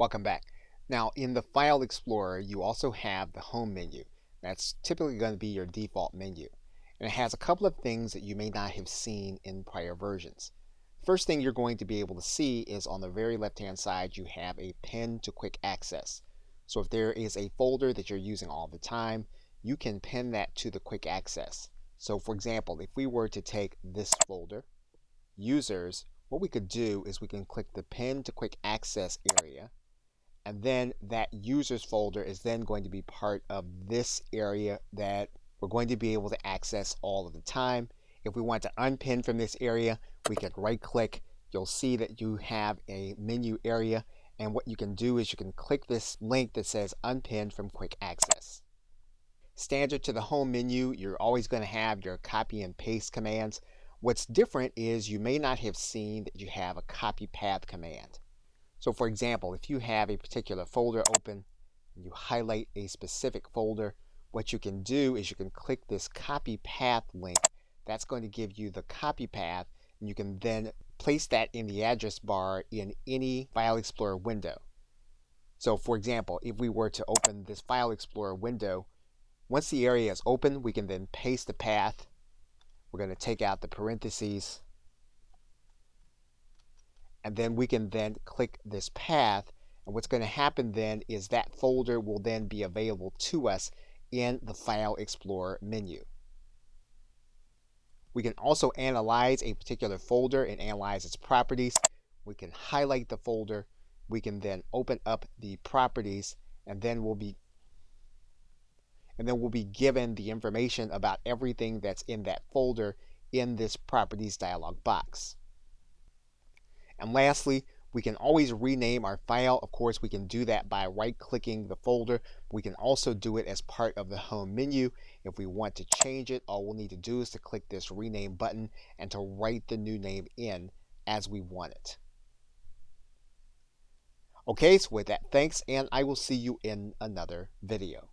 Welcome back. Now, in the File Explorer, you also have the Home menu. That's typically going to be your default menu. And it has a couple of things that you may not have seen in prior versions. First thing you're going to be able to see is on the very left-hand side, you have a pin to quick access. So if there is a folder that you're using all the time, you can pin that to the quick access. So for example, if we were to take this folder, Users, what we could do is we can click the pin to quick access area, and then that users folder is then going to be part of this area that we're going to be able to access all of the time. If we want to unpin from this area, we can right click. You'll see that you have a menu area, and what you can do is you can click this link that says unpin from quick access. Standard to the home menu, you're always going to have your copy and paste commands. What's different is you may not have seen that you have a copy path command. So for example, if you have a particular folder open and you highlight a specific folder, what you can do is you can click this copy path link. That's going to give you the copy path, and you can then place that in the address bar in any File Explorer window. So for example, if we were to open this File Explorer window, once the area is open, we can then paste the path. We're going to take out the parentheses, and then we can then click this path, and what's going to happen then is that folder will then be available to us in the File Explorer menu. We can also analyze a particular folder and analyze its properties. We can highlight the folder. We can then open up the properties, and then we'll be given the information about everything that's in that folder in this properties dialog box. And lastly, we can always rename our file. Of course, we can do that by right-clicking the folder. We can also do it as part of the home menu. If we want to change it, all we'll need to do is to click this rename button and to write the new name in as we want it. Okay, so with that, thanks, and I will see you in another video.